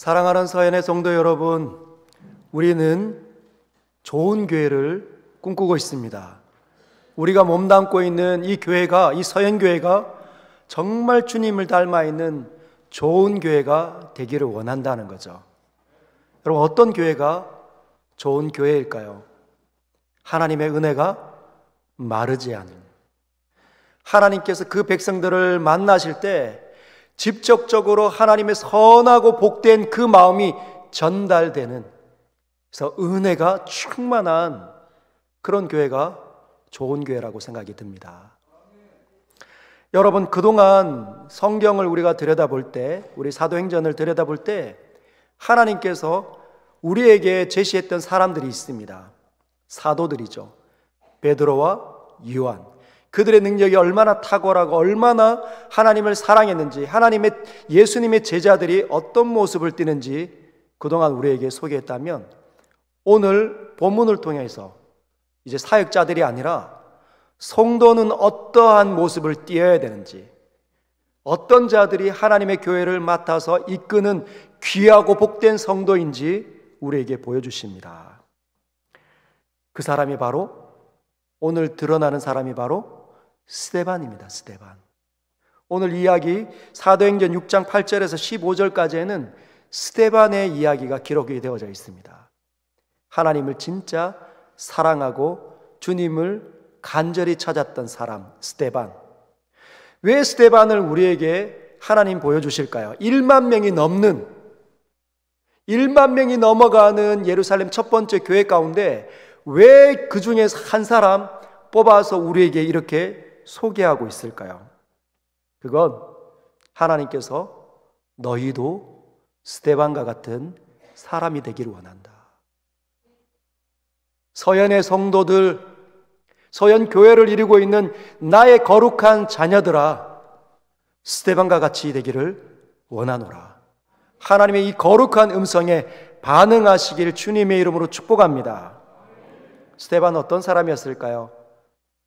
사랑하는 서연의 성도 여러분, 우리는 좋은 교회를 꿈꾸고 있습니다. 우리가 몸담고 있는 이 교회가, 이 서연교회가 정말 주님을 닮아 있는 좋은 교회가 되기를 원한다는 거죠. 여러분, 어떤 교회가 좋은 교회일까요? 하나님의 은혜가 마르지 않은, 하나님께서 그 백성들을 만나실 때 직접적으로 하나님의 선하고 복된 그 마음이 전달되는, 그래서 은혜가 충만한 그런 교회가 좋은 교회라고 생각이 듭니다. 여러분, 그동안 성경을 우리가 들여다볼 때, 우리 사도행전을 들여다볼 때 하나님께서 우리에게 제시했던 사람들이 있습니다. 사도들이죠. 베드로와 요한. 그들의 능력이 얼마나 탁월하고 얼마나 하나님을 사랑했는지, 예수님의 제자들이 어떤 모습을 띠는지 그동안 우리에게 소개했다면, 오늘 본문을 통해서 이제 사역자들이 아니라 성도는 어떠한 모습을 띠어야 되는지, 어떤 자들이 하나님의 교회를 맡아서 이끄는 귀하고 복된 성도인지 우리에게 보여주십니다. 그 사람이 바로, 오늘 드러나는 사람이 바로 스데반입니다. 스데반. 오늘 이야기 사도행전 6장 8절에서 15절까지에는 스데반의 이야기가 기록이 되어져 있습니다. 하나님을 진짜 사랑하고 주님을 간절히 찾았던 사람 스데반. 왜 스데반을 우리에게 하나님 보여주실까요? 1만 명이 넘어가는 예루살렘 첫 번째 교회 가운데 왜 그 중에서 한 사람 뽑아서 우리에게 이렇게 소개하고 있을까요? 그건 하나님께서 너희도 스데반과 같은 사람이 되기를 원한다. 서연의 성도들, 서연 교회를 이루고 있는 나의 거룩한 자녀들아, 스데반과 같이 되기를 원하노라. 하나님의 이 거룩한 음성에 반응하시길 주님의 이름으로 축복합니다. 스데반 어떤 사람이었을까요?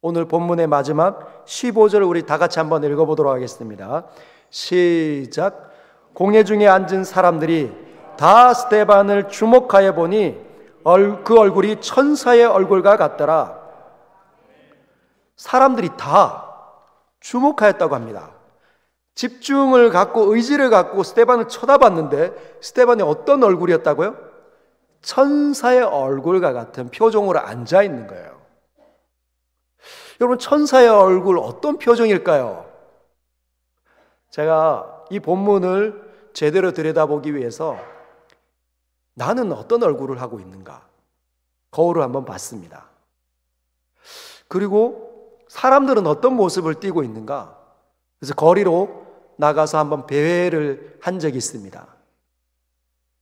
오늘 본문의 마지막 15절을 우리 다 같이 한번 읽어보도록 하겠습니다. 시작. 공회 중에 앉은 사람들이 다 스데반을 주목하여 보니 그 얼굴이 천사의 얼굴과 같더라. 사람들이 다 주목하였다고 합니다. 집중을 갖고 의지를 갖고 스데반을 쳐다봤는데 스데반이 어떤 얼굴이었다고요? 천사의 얼굴과 같은 표정으로 앉아 있는 거예요. 여러분, 천사의 얼굴 어떤 표정일까요? 제가 이 본문을 제대로 들여다보기 위해서 나는 어떤 얼굴을 하고 있는가 거울을 한번 봤습니다. 그리고 사람들은 어떤 모습을 띠고 있는가, 그래서 거리로 나가서 한번 배회를 한 적이 있습니다.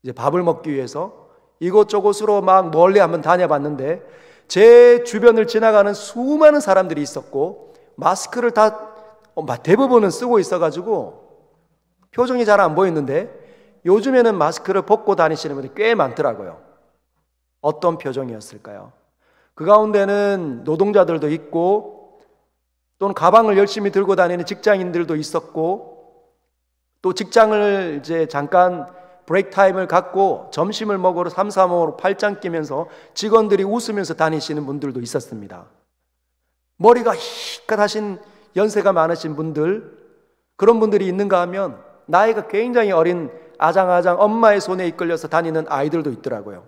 이제 밥을 먹기 위해서 이곳저곳으로 막 멀리 한번 다녀봤는데 제 주변을 지나가는 수많은 사람들이 있었고 마스크를 다 대부분은 쓰고 있어가지고 표정이 잘 안 보였는데, 요즘에는 마스크를 벗고 다니시는 분들이 꽤 많더라고요. 어떤 표정이었을까요? 그 가운데는 노동자들도 있고, 또는 가방을 열심히 들고 다니는 직장인들도 있었고, 또 직장을 이제 잠깐 브레이크 타임을 갖고 점심을 먹으러 삼삼오오로 팔짱 끼면서 직원들이 웃으면서 다니시는 분들도 있었습니다. 머리가 희끗하신 연세가 많으신 분들, 그런 분들이 있는가 하면 나이가 굉장히 어린 아장아장 엄마의 손에 이끌려서 다니는 아이들도 있더라고요.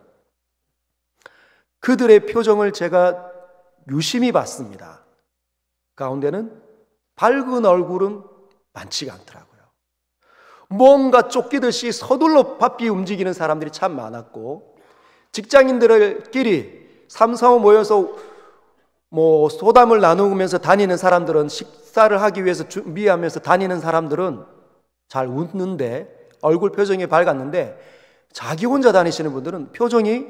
그들의 표정을 제가 유심히 봤습니다. 가운데는 밝은 얼굴은 많지가 않더라고요. 뭔가 쫓기듯이 서둘러 바삐 움직이는 사람들이 참 많았고, 직장인들끼리 삼삼오오 모여서 소담을 나누면서 다니는 사람들은, 식사를 하기 위해서 준비하면서 다니는 사람들은 잘 웃는데, 얼굴 표정이 밝았는데, 자기 혼자 다니시는 분들은 표정이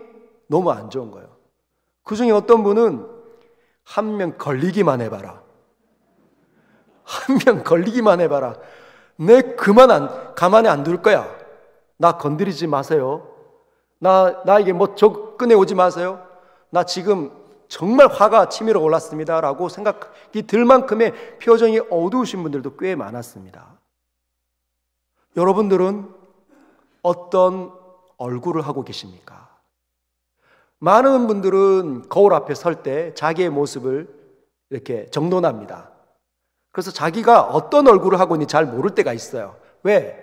너무 안 좋은 거예요. 그 중에 어떤 분은 한 명 걸리기만 해봐라, 한 명 걸리기만 해봐라, 내 가만히 안 둘 거야, 나 건드리지 마세요, 나에게 접근해 오지 마세요, 나 지금 정말 화가 치밀어 올랐습니다 라고 생각이 들 만큼의 표정이 어두우신 분들도 꽤 많았습니다. 여러분들은 어떤 얼굴을 하고 계십니까? 많은 분들은 거울 앞에 설 때 자기의 모습을 이렇게 정돈합니다. 그래서 자기가 어떤 얼굴을 하고 있는지 잘 모를 때가 있어요. 왜?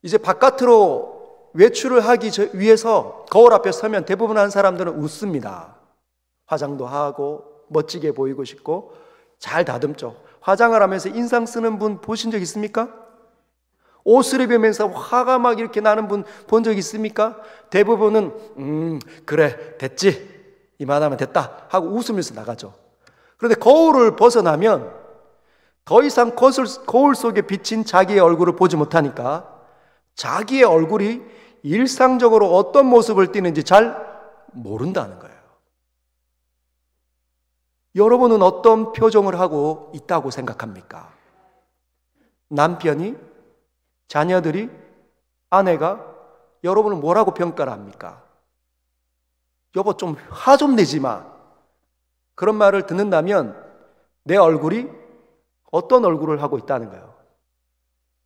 이제 바깥으로 외출을 하기 위해서 거울 앞에 서면 대부분 한 사람들은 웃습니다. 화장도 하고 멋지게 보이고 싶고 잘 다듬죠. 화장을 하면서 인상 쓰는 분 보신 적 있습니까? 옷을 입으면서 화가 막 이렇게 나는 분 본 적 있습니까? 대부분은 그래 됐지, 이만하면 됐다 하고 웃으면서 나가죠. 그런데 거울을 벗어나면 더 이상 거울 속에 비친 자기의 얼굴을 보지 못하니까 자기의 얼굴이 일상적으로 어떤 모습을 띠는지 잘 모른다는 거예요. 여러분은 어떤 표정을 하고 있다고 생각합니까? 남편이, 자녀들이, 아내가 여러분을 뭐라고 평가를 합니까? 여보 좀 화 좀 내지 마. 그런 말을 듣는다면 내 얼굴이 어떤 얼굴을 하고 있다는 거예요.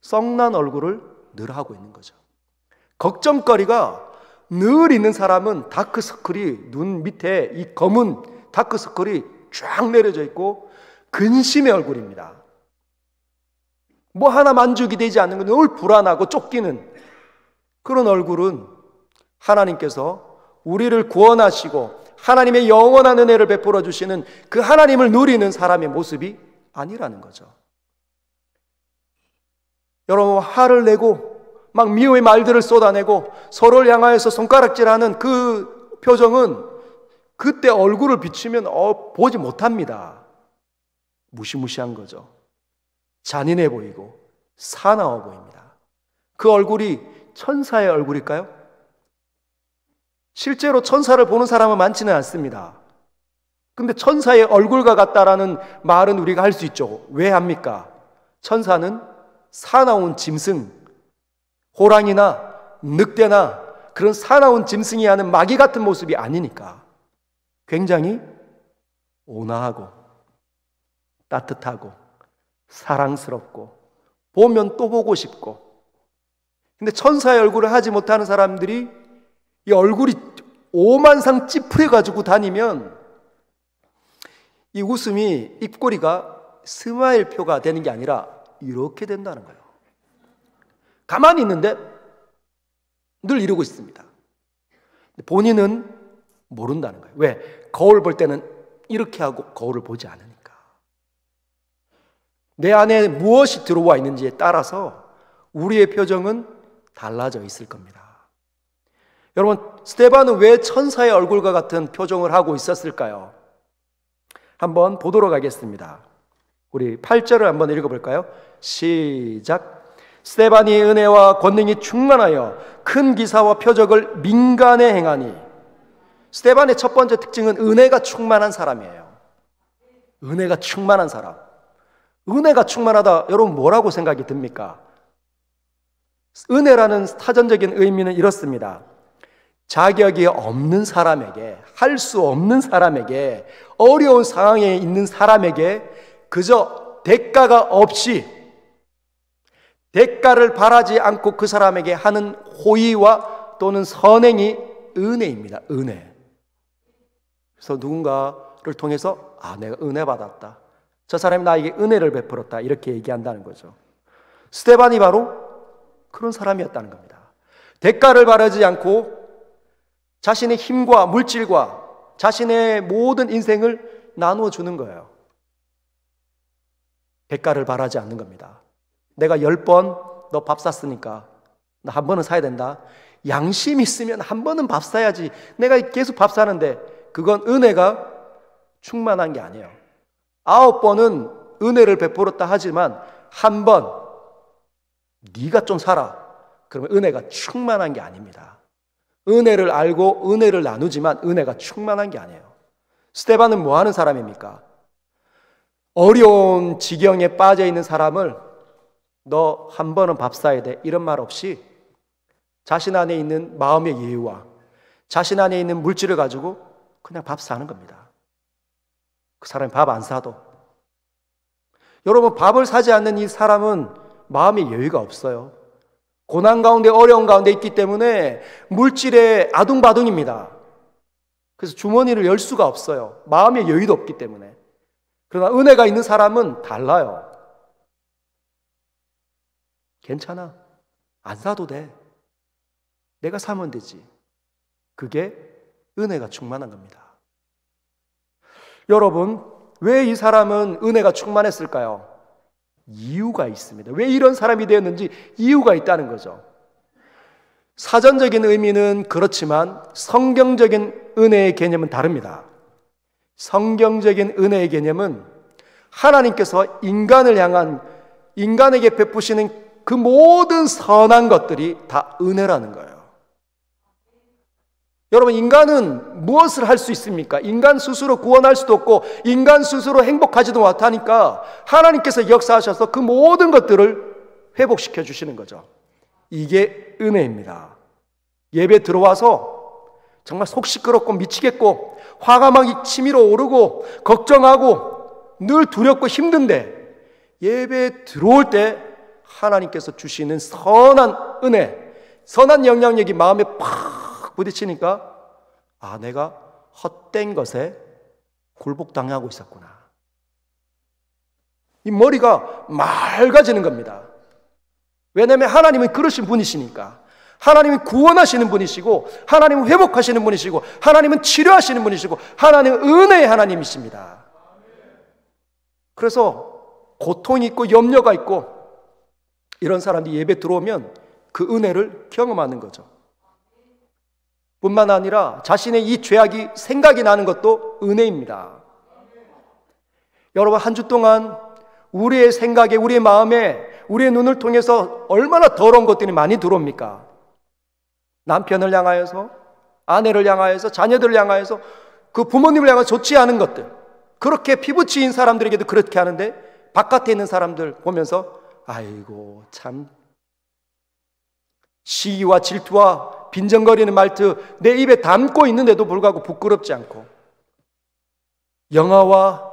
썩난 얼굴을 늘 하고 있는 거죠. 걱정거리가 늘 있는 사람은 다크서클이 눈 밑에 이 검은 다크서클이 쫙 내려져 있고 근심의 얼굴입니다. 뭐 하나 만족이 되지 않는 건 늘 불안하고 쫓기는 그런 얼굴은 하나님께서 우리를 구원하시고 하나님의 영원한 은혜를 베풀어 주시는 그 하나님을 누리는 사람의 모습이 아니라는 거죠. 여러분, 화를 내고 막 미워의 말들을 쏟아내고 서로를 향하여서 손가락질하는 그 표정은 그때 얼굴을 비추면 보지 못합니다. 무시무시한 거죠. 잔인해 보이고 사나워 보입니다. 그 얼굴이 천사의 얼굴일까요? 실제로 천사를 보는 사람은 많지는 않습니다. 근데 천사의 얼굴과 같다라는 말은 우리가 할 수 있죠. 왜 합니까? 천사는 사나운 짐승, 호랑이나 늑대나 그런 사나운 짐승이 하는 마귀 같은 모습이 아니니까 굉장히 온화하고 따뜻하고 사랑스럽고 보면 또 보고 싶고, 근데 천사의 얼굴을 하지 못하는 사람들이 이 얼굴이 오만상 찌푸려가지고 다니면 이 웃음이 입꼬리가 스마일 표가 되는 게 아니라 이렇게 된다는 거예요. 가만히 있는데 늘 이러고 있습니다. 본인은 모른다는 거예요. 왜? 거울 볼 때는 이렇게 하고 거울을 보지 않으니까. 내 안에 무엇이 들어와 있는지에 따라서 우리의 표정은 달라져 있을 겁니다. 여러분, 스데반은 왜 천사의 얼굴과 같은 표정을 하고 있었을까요? 한번 보도록 하겠습니다. 우리 8절을 한번 읽어볼까요? 시작. 스데반이 은혜와 권능이 충만하여 큰 기사와 표적을 민간에 행하니. 스데반의 첫 번째 특징은 은혜가 충만한 사람이에요. 은혜가 충만한 사람. 은혜가 충만하다, 여러분 뭐라고 생각이 듭니까? 은혜라는 사전적인 의미는 이렇습니다. 자격이 없는 사람에게, 할 수 없는 사람에게, 어려운 상황에 있는 사람에게 그저 대가가 없이, 대가를 바라지 않고 그 사람에게 하는 호의와 또는 선행이 은혜입니다. 은혜. 그래서 누군가를 통해서 내가 은혜 받았다, 저 사람이 나에게 은혜를 베풀었다, 이렇게 얘기한다는 거죠. 스데반이 바로 그런 사람이었다는 겁니다. 대가를 바라지 않고 자신의 힘과 물질과 자신의 모든 인생을 나누어 주는 거예요. 대가를 바라지 않는 겁니다. 내가 10번 너 밥 샀으니까 나 한 번은 사야 된다. 양심 있으면 한 번은 밥 사야지. 내가 계속 밥 사는데 그건 은혜가 충만한 게 아니에요. 9번은 은혜를 베풀었다 하지만 한 번 네가 좀 살아, 그러면 은혜가 충만한 게 아닙니다. 은혜를 알고 은혜를 나누지만 은혜가 충만한 게 아니에요. 스데반은 뭐 하는 사람입니까? 어려운 지경에 빠져 있는 사람을 너 한 번은 밥 사야 돼, 이런 말 없이 자신 안에 있는 마음의 여유와 자신 안에 있는 물질을 가지고 그냥 밥 사는 겁니다. 그 사람이 밥 안 사도. 여러분, 밥을 사지 않는 이 사람은 마음의 여유가 없어요. 고난 가운데 어려운 가운데 있기 때문에 물질에 아둥바둥입니다. 그래서 주머니를 열 수가 없어요. 마음의 여유도 없기 때문에. 그러나 은혜가 있는 사람은 달라요. 괜찮아. 안 사도 돼. 내가 사면 되지. 그게 은혜가 충만한 겁니다. 여러분, 왜 이 사람은 은혜가 충만했을까요? 이유가 있습니다. 왜 이런 사람이 되었는지 이유가 있다는 거죠. 사전적인 의미는 그렇지만 성경적인 은혜의 개념은 다릅니다. 성경적인 은혜의 개념은 하나님께서 인간을 향한, 인간에게 베푸시는 그 모든 선한 것들이 다 은혜라는 거예요. 여러분, 인간은 무엇을 할 수 있습니까? 인간 스스로 구원할 수도 없고 인간 스스로 행복하지도 못하니까 하나님께서 역사하셔서 그 모든 것들을 회복시켜 주시는 거죠. 이게 은혜입니다. 예배 들어와서 정말 속 시끄럽고 미치겠고 화가 막 치밀어 오르고 걱정하고 늘 두렵고 힘든데 예배 들어올 때 하나님께서 주시는 선한 은혜, 선한 영향력이 마음에 팍 부딪히니까 아, 내가 헛된 것에 굴복당하고 있었구나. 이 머리가 맑아지는 겁니다. 왜냐하면 하나님은 그러신 분이시니까. 하나님은 구원하시는 분이시고 하나님은 회복하시는 분이시고 하나님은 치료하시는 분이시고 하나님은 은혜의 하나님이십니다. 그래서 고통이 있고 염려가 있고 이런 사람들이 예배 들어오면 그 은혜를 경험하는 거죠. 뿐만 아니라 자신의 이 죄악이 생각이 나는 것도 은혜입니다. 여러분, 한 주 동안 우리의 생각에, 우리의 마음에, 우리의 눈을 통해서 얼마나 더러운 것들이 많이 들어옵니까? 남편을 향하여서, 아내를 향하여서, 자녀들을 향하여서, 그 부모님을 향해서 좋지 않은 것들, 그렇게 피부치인 사람들에게도 그렇게 하는데 바깥에 있는 사람들 보면서 아이고 참 시기와 질투와 빈정거리는 말투 내 입에 담고 있는데도 불구하고 부끄럽지 않고, 영화와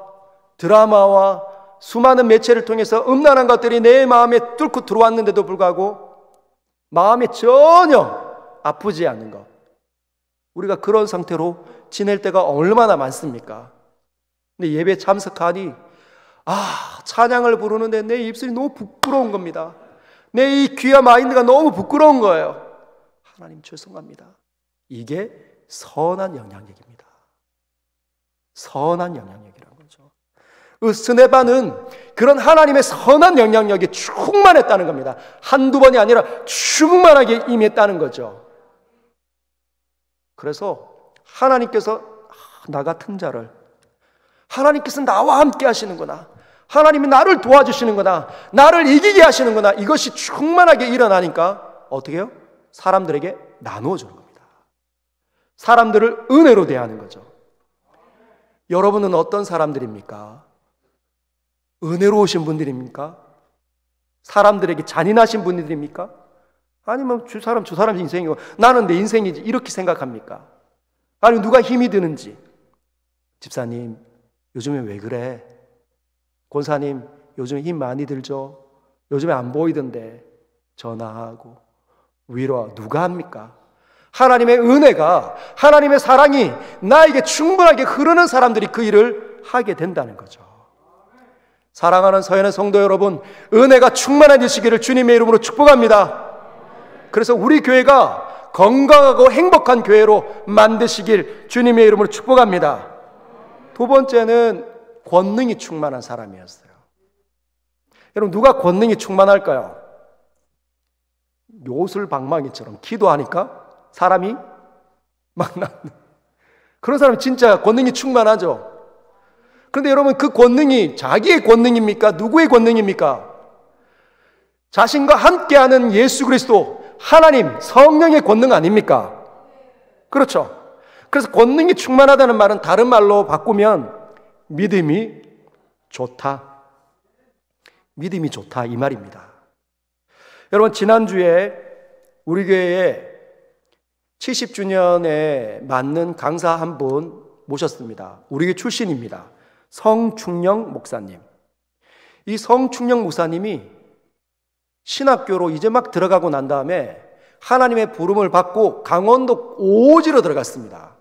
드라마와 수많은 매체를 통해서 음란한 것들이 내 마음에 뚫고 들어왔는데도 불구하고 마음에 전혀 아프지 않은 것, 우리가 그런 상태로 지낼 때가 얼마나 많습니까? 근데 예배 참석하니 찬양을 부르는데 내 입술이 너무 부끄러운 겁니다. 내 이 귀와 마인드가 너무 부끄러운 거예요. 하나님 죄송합니다. 이게 선한 영향력입니다. 선한 영향력이라는 거죠. 스데반은 그런 하나님의 선한 영향력에 충만했다는 겁니다. 한두 번이 아니라 충만하게 임했다는 거죠. 그래서 하나님께서 나 같은 자를, 하나님께서 나와 함께 하시는구나, 하나님이 나를 도와주시는구나, 나를 이기게 하시는구나, 이것이 충만하게 일어나니까 어떻게 해요? 사람들에게 나누어 주는 겁니다. 사람들을 은혜로 대하는 거죠. 여러분은 어떤 사람들입니까? 은혜로우신 분들입니까? 사람들에게 잔인하신 분들입니까? 아니면 저 사람 인생이고 나는 내 인생이지 이렇게 생각합니까? 아니면 누가 힘이 드는지, 집사님 요즘에 왜 그래? 권사님 요즘에 힘 많이 들죠? 요즘에 안 보이던데 전화하고 위로 누가 합니까? 하나님의 은혜가, 하나님의 사랑이 나에게 충분하게 흐르는 사람들이 그 일을 하게 된다는 거죠. 사랑하는 서연의 성도 여러분, 은혜가 충만해지시기를 주님의 이름으로 축복합니다. 그래서 우리 교회가 건강하고 행복한 교회로 만드시길 주님의 이름으로 축복합니다. 두 번째는 권능이 충만한 사람이었어요. 여러분, 누가 권능이 충만할까요? 요술방망이처럼 기도하니까 사람이 막 낫는 그런 사람이 진짜 권능이 충만하죠. 그런데 여러분, 그 권능이 자기의 권능입니까? 누구의 권능입니까? 자신과 함께하는 예수 그리스도 하나님 성령의 권능 아닙니까? 그렇죠. 그래서 권능이 충만하다는 말은 다른 말로 바꾸면 믿음이 좋다, 믿음이 좋다 이 말입니다. 여러분, 지난주에 우리 교회에 70주년에 맞는 강사 한 분 모셨습니다. 우리 교회 출신입니다. 성충영 목사님. 이 성충영 목사님이 신학교로 이제 막 들어가고 난 다음에 하나님의 부름을 받고 강원도 오지로 들어갔습니다.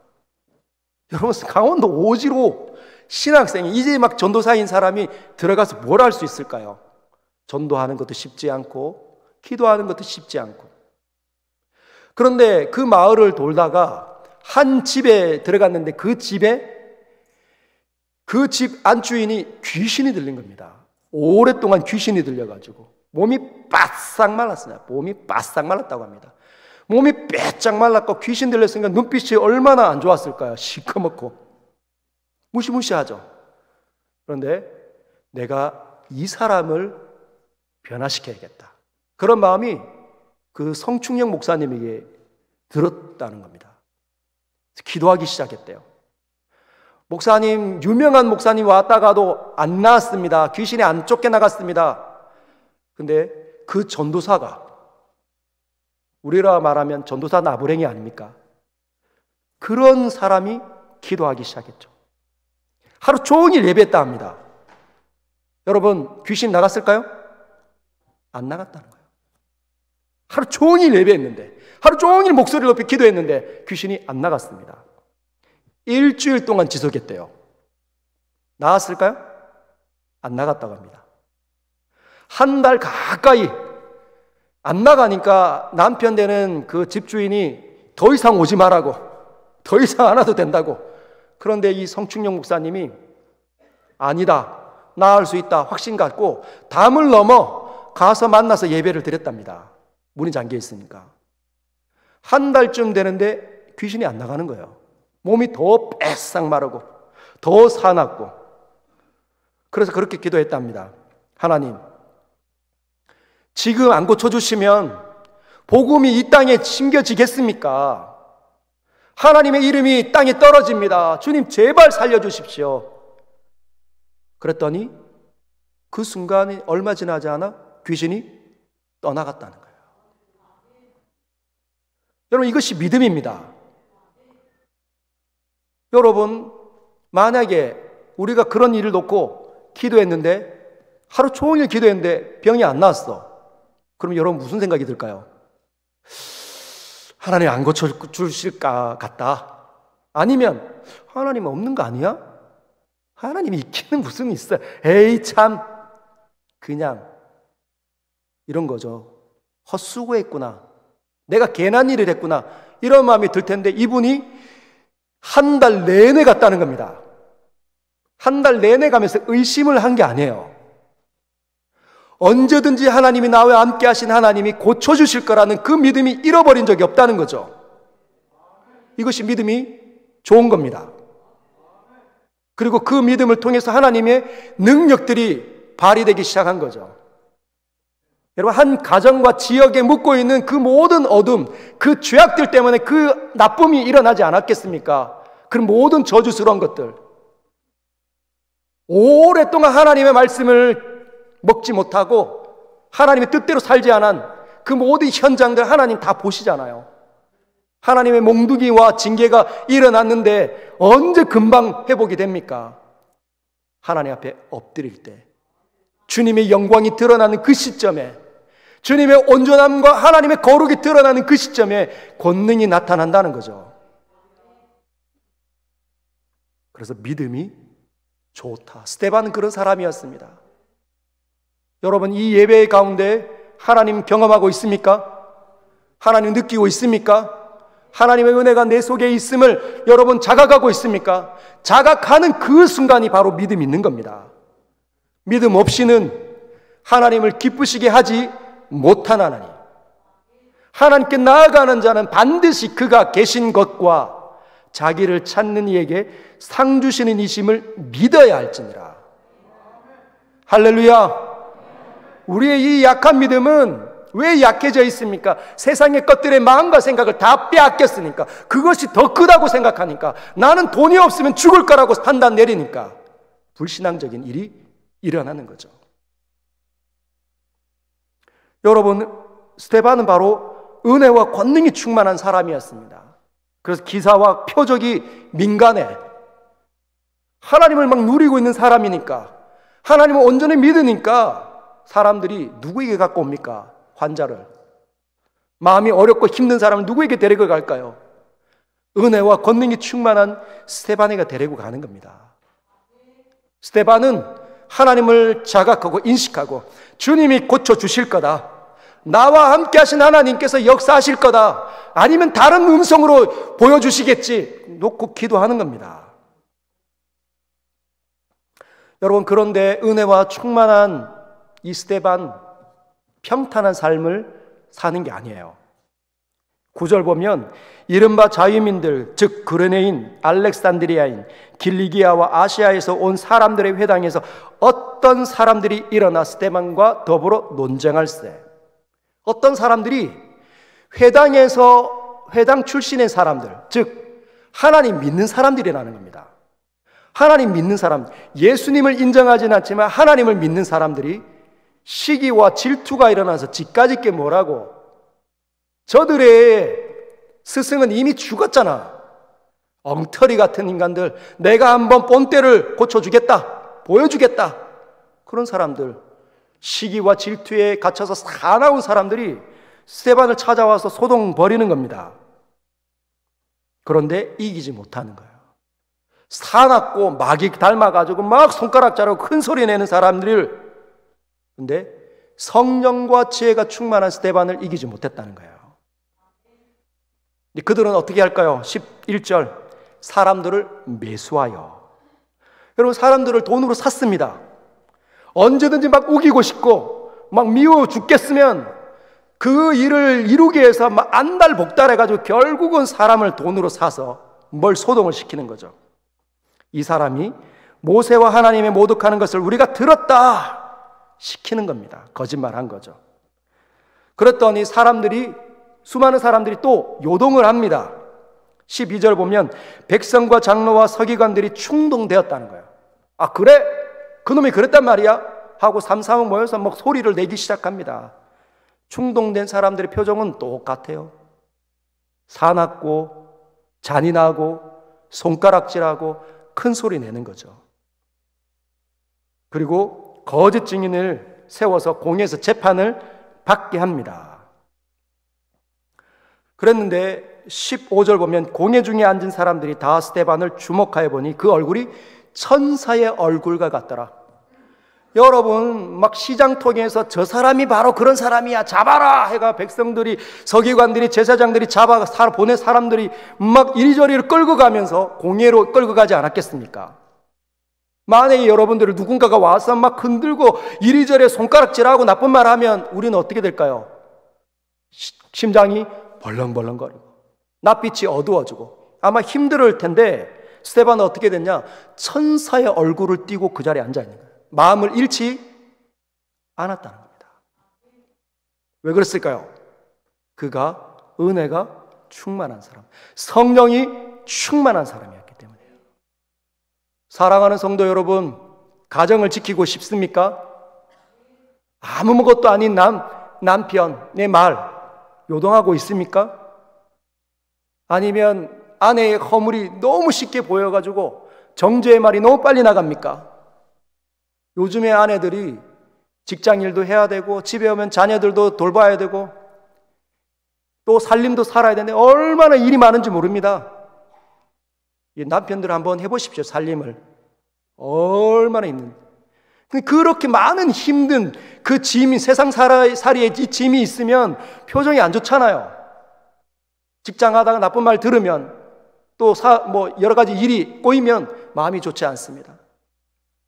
여러분, 강원도 오지로 신학생이 이제 막 전도사인 사람이 들어가서 뭘 할 수 있을까요? 전도하는 것도 쉽지 않고 기도하는 것도 쉽지 않고. 그런데 그 마을을 돌다가 한 집에 들어갔는데 그 집 안주인이 귀신이 들린 겁니다. 오랫동안 귀신이 들려가지고 몸이 바싹 말랐어요. 몸이 바싹 말랐다고 합니다. 몸이 빼짝 말랐고 귀신 들렸으니까 눈빛이 얼마나 안 좋았을까요? 시커멓고 무시무시하죠. 그런데 내가 이 사람을 변화시켜야겠다, 그런 마음이 그 성충영 목사님에게 들었다는 겁니다. 기도하기 시작했대요. 목사님, 유명한 목사님 왔다가도 안 나왔습니다. 귀신이 안 쫓겨나갔습니다. 근데 그 전도사가, 우리라 말하면 전도사 나부랭이 아닙니까? 그런 사람이 기도하기 시작했죠. 하루 종일 예배했다 합니다. 여러분, 귀신 나갔을까요? 안 나갔다는 거예요. 하루 종일 예배했는데, 하루 종일 목소리를 높이 기도했는데 귀신이 안 나갔습니다. 일주일 동안 지속했대요. 나았을까요? 안 나갔다고 합니다. 한 달 가까이 안 나가니까 남편 되는 그 집주인이 더 이상 오지 말라고, 더 이상 안 와도 된다고. 그런데 이 성충영 목사님이 아니다, 나을 수 있다 확신 갖고 담을 넘어 가서 만나서 예배를 드렸답니다. 문이 잠겨 있으니까. 한 달쯤 되는데 귀신이 안 나가는 거예요. 몸이 더 빼싹 마르고 더 사납고. 그래서 그렇게 기도했답니다. 하나님, 지금 안 고쳐주시면 복음이 이 땅에 심겨지겠습니까? 하나님의 이름이 땅에 떨어집니다. 주님, 제발 살려주십시오. 그랬더니 그 순간이 얼마 지나지 않아 귀신이 떠나갔다는 거예요. 여러분, 이것이 믿음입니다. 여러분, 만약에 우리가 그런 일을 놓고 기도했는데, 하루 종일 기도했는데 병이 안 나았어. 그럼 여러분 무슨 생각이 들까요? 하나님 안 고쳐주실 것 같다. 아니면 하나님 없는 거 아니야? 하나님이 있기는 무슨 있어요. 에이 참, 그냥 이런 거죠. 헛수고했구나, 내가 괜한 일을 했구나, 이런 마음이 들 텐데 이분이 한 달 내내 갔다는 겁니다. 한 달 내내 가면서 의심을 한 게 아니에요. 언제든지 하나님이 나와 함께 하신 하나님이 고쳐주실 거라는 그 믿음이 잃어버린 적이 없다는 거죠. 이것이 믿음이 좋은 겁니다. 그리고 그 믿음을 통해서 하나님의 능력들이 발휘되기 시작한 거죠. 여러분, 한 가정과 지역에 묻고 있는 그 모든 어둠, 그 죄악들 때문에 그 나쁨이 일어나지 않았겠습니까? 그 모든 저주스러운 것들, 오랫동안 하나님의 말씀을 먹지 못하고 하나님의 뜻대로 살지 않은 그 모든 현장들 하나님 다 보시잖아요. 하나님의 몽둥이와 징계가 일어났는데 언제 금방 회복이 됩니까? 하나님 앞에 엎드릴 때, 주님의 영광이 드러나는 그 시점에, 주님의 온전함과 하나님의 거룩이 드러나는 그 시점에 권능이 나타난다는 거죠. 그래서 믿음이 좋다. 스데반은 그런 사람이었습니다. 여러분, 이 예배 가운데 하나님 경험하고 있습니까? 하나님 느끼고 있습니까? 하나님의 은혜가 내 속에 있음을 여러분 자각하고 있습니까? 자각하는 그 순간이 바로 믿음이 있는 겁니다. 믿음 없이는 하나님을 기쁘시게 하지 못한 하나님, 하나님께 나아가는 자는 반드시 그가 계신 것과 자기를 찾는 이에게 상 주시는 이심을 믿어야 할지니라. 할렐루야. 우리의 이 약한 믿음은 왜 약해져 있습니까? 세상의 것들의 마음과 생각을 다 빼앗겼으니까, 그것이 더 크다고 생각하니까, 나는 돈이 없으면 죽을 거라고 판단 내리니까 불신앙적인 일이 일어나는 거죠. 여러분, 스데반은 바로 은혜와 권능이 충만한 사람이었습니다. 그래서 기사와 표적이 민간해. 하나님을 막 누리고 있는 사람이니까, 하나님을 온전히 믿으니까 사람들이 누구에게 갖고 옵니까? 환자를. 마음이 어렵고 힘든 사람을 누구에게 데리고 갈까요? 은혜와 권능이 충만한 스데반에게 데리고 가는 겁니다. 스데반은 하나님을 자각하고 인식하고 주님이 고쳐주실 거다, 나와 함께 하신 하나님께서 역사하실 거다, 아니면 다른 음성으로 보여주시겠지 놓고 기도하는 겁니다. 여러분, 그런데 은혜와 충만한 이 스데반 평탄한 삶을 사는 게 아니에요. 9절 보면 이른바 자유민들, 즉 그레네인, 알렉산드리아인, 길리기아와 아시아에서 온 사람들의 회당에서 어떤 사람들이 일어나 스데반과 더불어 논쟁할세. 어떤 사람들이 회당 출신의 사람들, 즉 하나님 믿는 사람들이라는 겁니다. 하나님 믿는 사람, 예수님을 인정하지는 않지만 하나님을 믿는 사람들이 시기와 질투가 일어나서 지까짓게 뭐라고, 저들의 스승은 이미 죽었잖아, 엉터리 같은 인간들, 내가 한번 본때를 고쳐주겠다, 보여주겠다. 그런 사람들, 시기와 질투에 갇혀서 사나운 사람들이 스데반을 찾아와서 소동 벌이는 겁니다. 그런데 이기지 못하는 거예요. 사납고 마귀 닮아가지고 막 손가락 자르고 큰 소리 내는 사람들을, 근데 성령과 지혜가 충만한 스데반을 이기지 못했다는 거예요. 그들은 어떻게 할까요? 11절, 사람들을 매수하여. 여러분, 사람들을 돈으로 샀습니다. 언제든지 막 우기고 싶고 막 미워 죽겠으면 그 일을 이루기 위해서 막 안달복달해가지고 결국은 사람을 돈으로 사서 뭘 소동을 시키는 거죠. 이 사람이 모세와 하나님의 모독하는 것을 우리가 들었다 시키는 겁니다. 거짓말한 거죠. 그랬더니 수많은 사람들이 또 요동을 합니다. 12절 보면 백성과 장로와 서기관들이 충동되었다는 거예요. 아, 그래? 그놈이 그랬단 말이야? 하고 삼삼오오 모여서 막 소리를 내기 시작합니다. 충동된 사람들의 표정은 똑같아요. 사납고 잔인하고 손가락질하고 큰 소리 내는 거죠. 그리고 거짓 증인을 세워서 공회에서 재판을 받게 합니다. 그랬는데 15절 보면 공회 중에 앉은 사람들이 다 스데반을 주목하여 보니 그 얼굴이 천사의 얼굴과 같더라. 여러분, 막 시장통에서 저 사람이 바로 그런 사람이야, 잡아라 해가 백성들이, 서기관들이, 제사장들이 잡아 보낸 사람들이 막 이리저리를 끌고 가면서 공회로 끌고 가지 않았겠습니까? 만약에 여러분들을 누군가가 와서 막 흔들고 이리저리 손가락질하고 나쁜 말 하면 우리는 어떻게 될까요? 심장이 벌렁벌렁거리고 낯빛이 어두워지고 아마 힘들 텐데, 스데반은 어떻게 됐냐? 천사의 얼굴을 띠고 그 자리에 앉아 있는 거예요. 마음을 잃지 않았다는 겁니다. 왜 그랬을까요? 그가 은혜가 충만한 사람, 성령이 충만한 사람이었기 때문이에요. 사랑하는 성도 여러분, 가정을 지키고 싶습니까? 아무것도 아닌 남편, 내 말 요동하고 있습니까? 아니면 아내의 허물이 너무 쉽게 보여가지고 정죄의 말이 너무 빨리 나갑니까? 요즘의 아내들이 직장일도 해야 되고 집에 오면 자녀들도 돌봐야 되고 또 살림도 살아야 되는데 얼마나 일이 많은지 모릅니다. 이 남편들 한번 해보십시오. 살림을 얼마나 힘든지. 그렇게 많은 힘든 그 짐이, 세상살이의 이 짐이 있으면 표정이 안 좋잖아요. 직장 하다가 나쁜 말 들으면 또 여러 가지 일이 꼬이면 마음이 좋지 않습니다.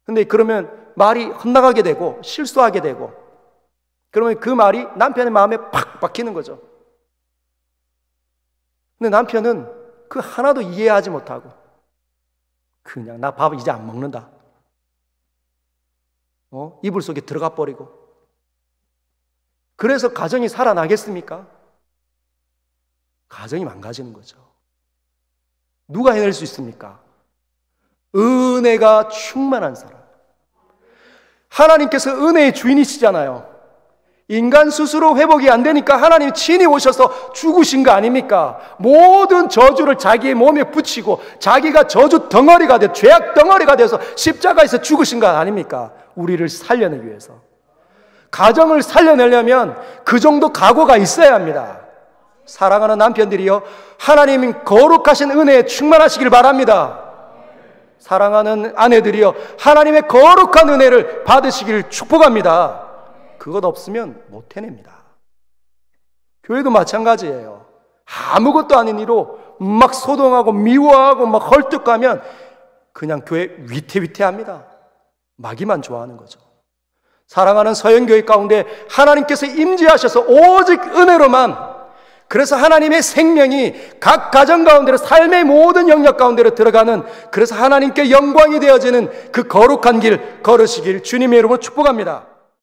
근데 그러면 말이 헛나가게 되고 실수하게 되고, 그러면 그 말이 남편의 마음에 팍 박히는 거죠. 근데 남편은 그 하나도 이해하지 못하고 그냥 나 밥 이제 안 먹는다, 이불 속에 들어가 버리고. 그래서 가정이 살아나겠습니까? 가정이 망가지는 거죠. 누가 해낼 수 있습니까? 은혜가 충만한 사람. 하나님께서 은혜의 주인이시잖아요. 인간 스스로 회복이 안 되니까 하나님이 친히 오셔서 죽으신 거 아닙니까? 모든 저주를 자기의 몸에 붙이고 자기가 저주 덩어리가 돼, 죄악 덩어리가 돼서 십자가에서 죽으신 거 아닙니까? 우리를 살려내기 위해서. 가정을 살려내려면 그 정도 각오가 있어야 합니다. 사랑하는 남편들이여, 하나님 거룩하신 은혜에 충만하시길 바랍니다. 사랑하는 아내들이여, 하나님의 거룩한 은혜를 받으시길 축복합니다. 그것 없으면 못 해냅니다. 교회도 마찬가지예요. 아무것도 아닌 이로 막 소동하고 미워하고 막 헐떡하면 그냥 교회 위태위태합니다. 마귀만 좋아하는 거죠. 사랑하는 서영교회 가운데 하나님께서 임재하셔서 오직 은혜로만, 그래서 하나님의 생명이 각 가정 가운데로, 삶의 모든 영역 가운데로 들어가는, 그래서 하나님께 영광이 되어지는 그 거룩한 길 걸으시길 주님의 이름으로 축복합니다.